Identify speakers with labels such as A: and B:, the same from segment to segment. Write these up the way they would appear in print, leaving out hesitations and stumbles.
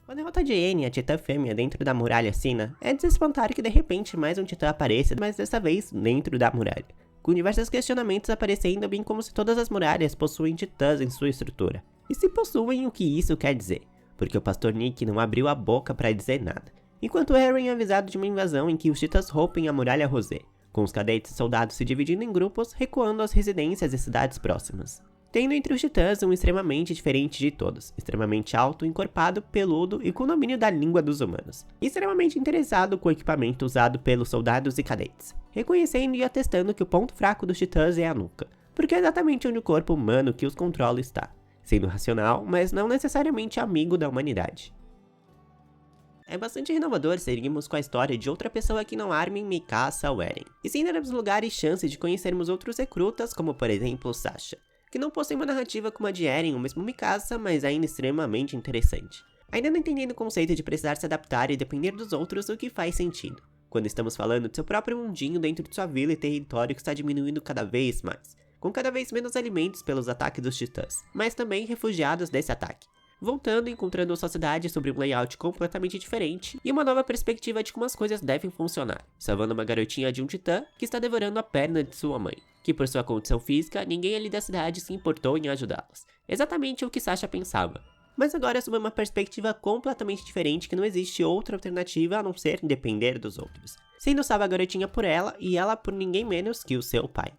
A: Com a derrota de N, a titã fêmea dentro da muralha Sina, é de se espantar que de repente mais um titã apareça, mas dessa vez dentro da muralha, com diversos questionamentos aparecendo, bem como se todas as muralhas possuem titãs em sua estrutura. E se possuem, o que isso quer dizer? Porque o pastor Nick não abriu a boca para dizer nada, enquanto Eren é avisado de uma invasão em que os titãs rompem a muralha Rosé, com os cadetes e soldados se dividindo em grupos, recuando às residências e cidades próximas. Tendo entre os titãs um extremamente diferente de todos, extremamente alto, encorpado, peludo e com domínio da língua dos humanos, extremamente interessado com o equipamento usado pelos soldados e cadetes, reconhecendo e atestando que o ponto fraco dos titãs é a nuca, porque é exatamente onde o corpo humano que os controla está, sendo racional, mas não necessariamente amigo da humanidade. É bastante renovador seguirmos com a história de outra pessoa que não Armin, Mikasa ou Eren, e sim darmos lugar e chance de conhecermos outros recrutas, como por exemplo Sasha, que não possui uma narrativa como a de Eren ou mesmo Mikasa, mas ainda extremamente interessante. Ainda não entendendo o conceito de precisar se adaptar e depender dos outros, o que faz sentido, quando estamos falando de seu próprio mundinho dentro de sua vila e território que está diminuindo cada vez mais, com cada vez menos alimentos pelos ataques dos titãs, mas também refugiados desse ataque. Voltando e encontrando sua cidade sobre um layout completamente diferente e uma nova perspectiva de como as coisas devem funcionar, salvando uma garotinha de um titã que está devorando a perna de sua mãe, que por sua condição física, ninguém ali da cidade se importou em ajudá-las. Exatamente o que Sasha pensava. Mas agora sob uma perspectiva completamente diferente que não existe outra alternativa a não ser depender dos outros, sendo salva a garotinha por ela e ela por ninguém menos que o seu pai.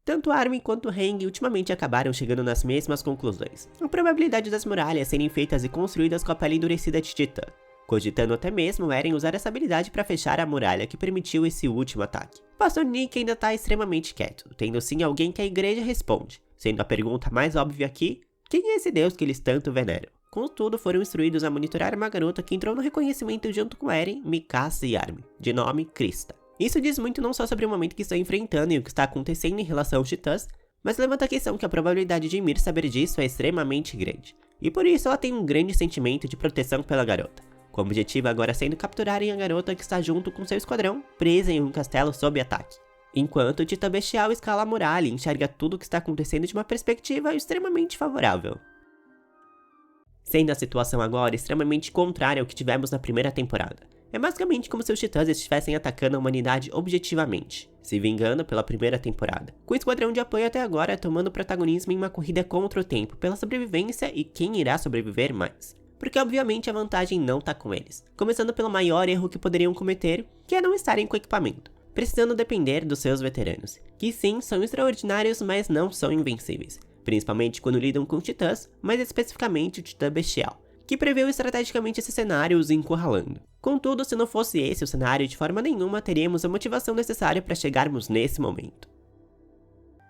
A: Tanto Armin quanto Heng ultimamente acabaram chegando nas mesmas conclusões. A probabilidade das muralhas serem feitas e construídas com a pele endurecida de titã, cogitando até mesmo Eren usar essa habilidade para fechar a muralha que permitiu esse último ataque. O pastor Nick ainda tá extremamente quieto, tendo sim alguém que a igreja responde, sendo a pergunta mais óbvia aqui, quem é esse deus que eles tanto veneram? Contudo, foram instruídos a monitorar uma garota que entrou no reconhecimento junto com Eren, Mikasa e Armin, de nome Krista. Isso diz muito não só sobre o momento que estão enfrentando e o que está acontecendo em relação aos titãs, mas levanta a questão que a probabilidade de Ymir saber disso é extremamente grande, e por isso ela tem um grande sentimento de proteção pela garota, com o objetivo agora sendo capturarem a garota que está junto com seu esquadrão, presa em um castelo sob ataque. Enquanto o titã bestial escala a muralha e enxerga tudo o que está acontecendo de uma perspectiva extremamente favorável. Sendo a situação agora extremamente contrária ao que tivemos na primeira temporada. É basicamente como se os titãs estivessem atacando a humanidade objetivamente, se vingando pela primeira temporada, com o esquadrão de apoio até agora tomando protagonismo em uma corrida contra o tempo pela sobrevivência e quem irá sobreviver mais. Porque obviamente a vantagem não tá com eles, começando pelo maior erro que poderiam cometer, que é não estarem com equipamento, precisando depender dos seus veteranos, que sim são extraordinários, mas não são invencíveis, principalmente quando lidam com titãs, mais especificamente o titã bestial, que preveu estrategicamente esse cenário os encurralando. Contudo, se não fosse esse o cenário, de forma nenhuma teríamos a motivação necessária para chegarmos nesse momento.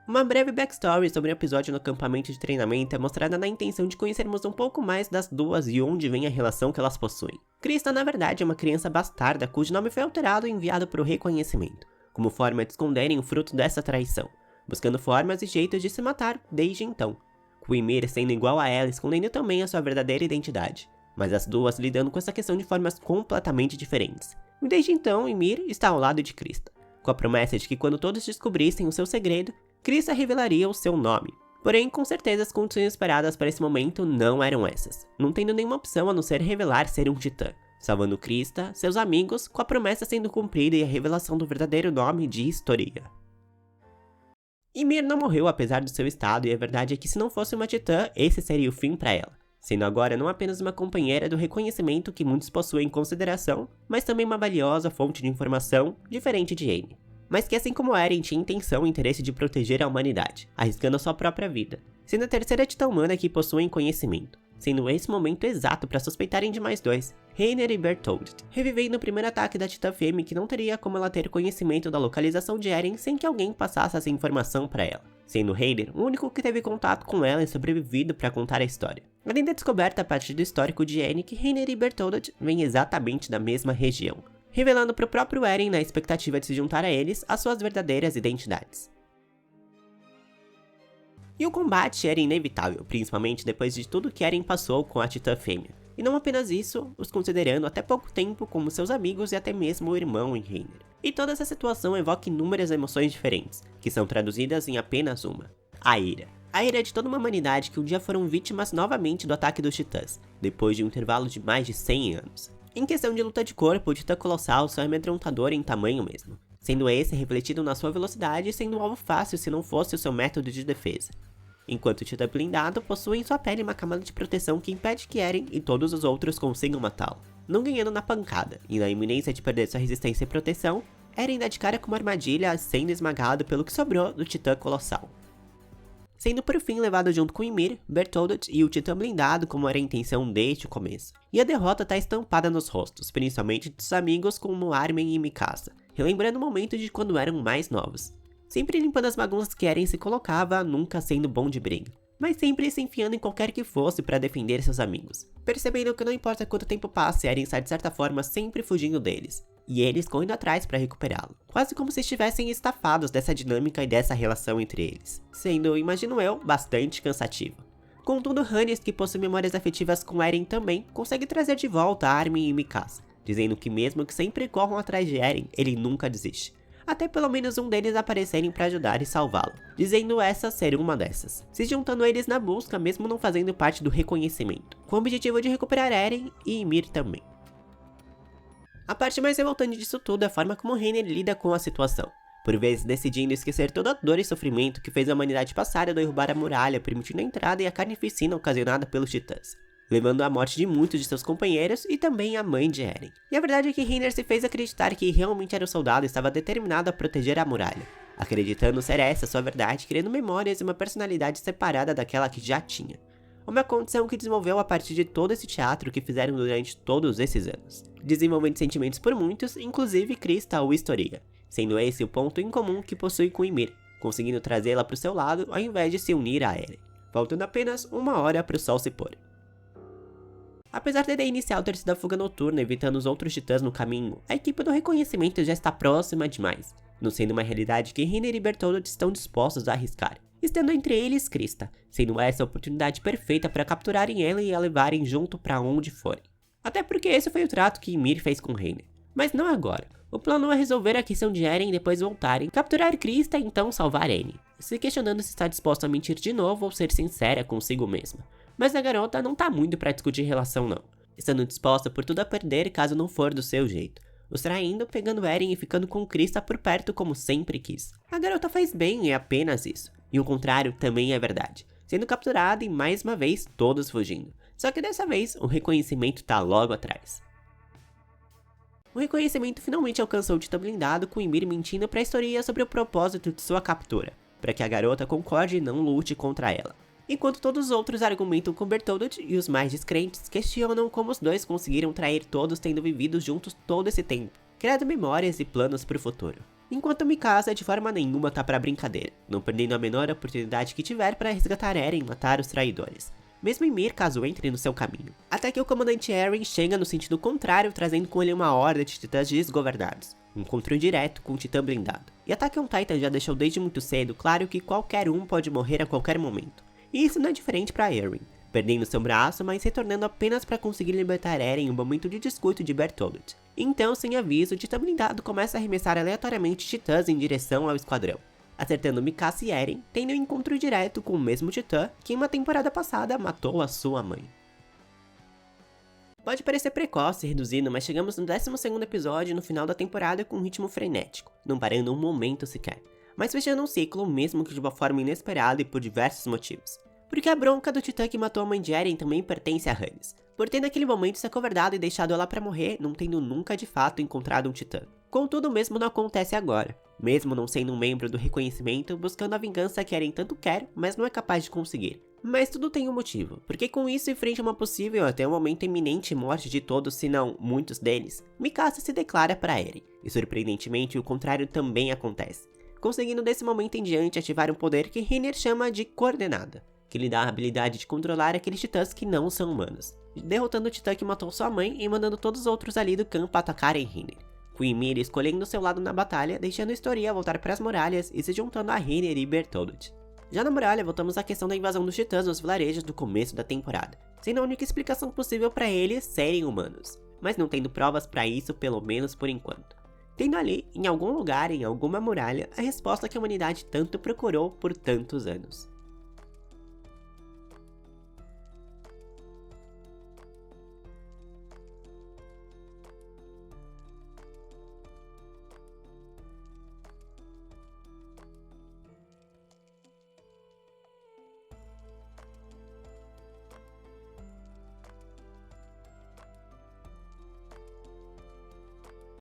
A: Uma breve backstory sobre o episódio no acampamento de treinamento é mostrada na intenção de conhecermos um pouco mais das duas e onde vem a relação que elas possuem. Krista, na verdade, é uma criança bastarda cujo nome foi alterado e enviado para o reconhecimento, como forma de esconderem o fruto dessa traição, buscando formas e jeitos de se matar desde então, com Ymir sendo igual a ela, escondendo também a sua verdadeira identidade, mas as duas lidando com essa questão de formas completamente diferentes. E desde então, Ymir está ao lado de Krista, com a promessa de que quando todos descobrissem o seu segredo, Krista revelaria o seu nome. Porém, com certeza as condições esperadas para esse momento não eram essas, não tendo nenhuma opção a não ser revelar ser um titã, salvando Krista, seus amigos, com a promessa sendo cumprida e a revelação do verdadeiro nome de Historia. Ymir não morreu apesar do seu estado, e a verdade é que se não fosse uma titã, esse seria o fim para ela, sendo agora não apenas uma companheira do reconhecimento que muitos possuem em consideração, mas também uma valiosa fonte de informação, diferente de Aang, mas que assim como Eren tinha intenção e interesse de proteger a humanidade, arriscando a sua própria vida, sendo a terceira titã humana que possuem conhecimento, sendo esse o momento exato para suspeitarem de mais dois, Reiner e Bertholdt, revivendo o primeiro ataque da titã fêmea que não teria como ela ter conhecimento da localização de Eren sem que alguém passasse essa informação para ela, sendo Reiner o único que teve contato com ela e sobrevivido para contar a história. Além da descoberta a partir do histórico de Aang que Reiner e Bertholdt vêm exatamente da mesma região, revelando para o próprio Eren na expectativa de se juntar a eles as suas verdadeiras identidades. E o combate era inevitável, principalmente depois de tudo que Eren passou com a titã fêmea. E não apenas isso, os considerando até pouco tempo como seus amigos e até mesmo o irmão em Reiner. E toda essa situação evoca inúmeras emoções diferentes, que são traduzidas em apenas uma: a ira. A ira de toda uma humanidade que um dia foram vítimas novamente do ataque dos titãs, depois de um intervalo de mais de 100 anos. Em questão de luta de corpo, o titã colossal só é amedrontador em tamanho mesmo, sendo esse refletido na sua velocidade e sendo um alvo fácil se não fosse o seu método de defesa. Enquanto o titã blindado possui em sua pele uma camada de proteção que impede que Eren e todos os outros consigam matá-lo, não ganhando na pancada, e na iminência de perder sua resistência e proteção, Eren dá de cara com uma armadilha sendo esmagado pelo que sobrou do titã colossal. Sendo por fim levado junto com Ymir, Bertholdt e o titã blindado como era a intenção desde o começo. E a derrota tá estampada nos rostos, principalmente dos amigos como Armin e Mikasa, relembrando o momento de quando eram mais novos. Sempre limpando as bagunças que Eren se colocava, nunca sendo bom de briga, mas sempre se enfiando em qualquer que fosse para defender seus amigos. Percebendo que não importa quanto tempo passe, Eren está de certa forma sempre fugindo deles, e eles correndo atrás para recuperá-lo, quase como se estivessem estafados dessa dinâmica e dessa relação entre eles, sendo, imagino eu, bastante cansativo. Contudo, Hannes, que possui memórias afetivas com Eren também, consegue trazer de volta Armin e Mikasa, dizendo que mesmo que sempre corram atrás de Eren, ele nunca desiste, até pelo menos um deles aparecerem para ajudar e salvá-lo, dizendo essa ser uma dessas, se juntando a eles na busca mesmo não fazendo parte do reconhecimento, com o objetivo de recuperar Eren e Ymir também. A parte mais revoltante disso tudo é a forma como Reiner lida com a situação, por vezes decidindo esquecer toda a dor e sofrimento que fez a humanidade passar a derrubar a muralha, permitindo a entrada e a carnificina ocasionada pelos titãs, levando à morte de muitos de seus companheiros e também a mãe de Eren. E a verdade é que Reiner se fez acreditar que realmente era o soldado e estava determinado a proteger a muralha, acreditando ser essa sua verdade, criando memórias e uma personalidade separada daquela que já tinha. Uma condição que desenvolveu a partir de todo esse teatro que fizeram durante todos esses anos, desenvolvendo sentimentos por muitos, inclusive Krista ou Historia, sendo esse o ponto em comum que possui com Ymir, conseguindo trazê-la para o seu lado ao invés de se unir a Eren, faltando apenas 1 hora para o sol se pôr. Apesar da ideia inicial ter sido a fuga noturna evitando os outros titãs no caminho, a equipe do reconhecimento já está próxima demais, não sendo uma realidade que Reiner e Bertholdt estão dispostos a arriscar, estando entre eles Krista, sendo essa a oportunidade perfeita para capturarem ela e a levarem junto para onde forem. Até porque esse foi o trato que Ymir fez com Reiner. Mas não agora. O plano é resolver a questão de Eren e depois voltarem, capturar Krista e então salvar Eren, se questionando se está disposta a mentir de novo ou ser sincera consigo mesma. Mas a garota não tá muito para discutir relação não, estando disposta por tudo a perder caso não for do seu jeito, os traindo, pegando Eren e ficando com Krista por perto como sempre quis. A garota faz bem e é apenas isso, e o contrário também é verdade, sendo capturada e mais uma vez todos fugindo, só que dessa vez o reconhecimento tá logo atrás. O reconhecimento finalmente alcançou o titã blindado com Ymir mentindo para a Historia sobre o propósito de sua captura, para que a garota concorde e não lute contra ela. Enquanto todos os outros argumentam com Bertholdt e os mais descrentes questionam como os dois conseguiram trair todos tendo vivido juntos todo esse tempo, criando memórias e planos para o futuro. Enquanto Mikasa de forma nenhuma tá pra brincadeira, não perdendo a menor oportunidade que tiver para resgatar Eren e matar os traidores, mesmo Ymir caso entre no seu caminho. Até que o comandante Eren chega no sentido contrário, trazendo com ele uma horda de titãs desgovernados, um encontro direto com o titã blindado. E Attack on Titan já deixou desde muito cedo claro que qualquer um pode morrer a qualquer momento. E isso não é diferente para Eren, perdendo seu braço, mas retornando apenas para conseguir libertar Eren em um momento de descuido de Bertholdt. Então, sem aviso, o titã blindado começa a arremessar aleatoriamente titãs em direção ao esquadrão, acertando Mikasa e Eren, tendo um encontro direto com o mesmo titã que em uma temporada passada matou a sua mãe. Pode parecer precoce e reduzido, mas chegamos no 12º episódio no final da temporada com um ritmo frenético, não parando um momento sequer, mas fechando um ciclo mesmo que de uma forma inesperada e por diversos motivos. Porque a bronca do titã que matou a mãe de Eren também pertence a Hannes, por ter naquele momento se acovardado e deixado ela pra morrer, não tendo nunca de fato encontrado um titã. Contudo, o mesmo não acontece agora, mesmo não sendo um membro do reconhecimento, buscando a vingança que Eren tanto quer, mas não é capaz de conseguir. Mas tudo tem um motivo, porque com isso em frente a uma possível até um momento iminente morte de todos, se não muitos deles, Mikasa se declara para Eren, e surpreendentemente o contrário também acontece, conseguindo desse momento em diante ativar um poder que Reiner chama de Coordenada, que lhe dá a habilidade de controlar aqueles titãs que não são humanos, derrotando o titã que matou sua mãe e mandando todos os outros ali do campo atacarem Reiner, com Ymir escolhendo seu lado na batalha, deixando Historia voltar para as muralhas e se juntando a Reiner e Bertholdt. Já na muralha, voltamos à questão da invasão dos titãs nos vilarejos do começo da temporada, sendo a única explicação possível para eles serem humanos, mas não tendo provas para isso pelo menos por enquanto. Tendo ali, em algum lugar, em alguma muralha, a resposta que a humanidade tanto procurou por tantos anos.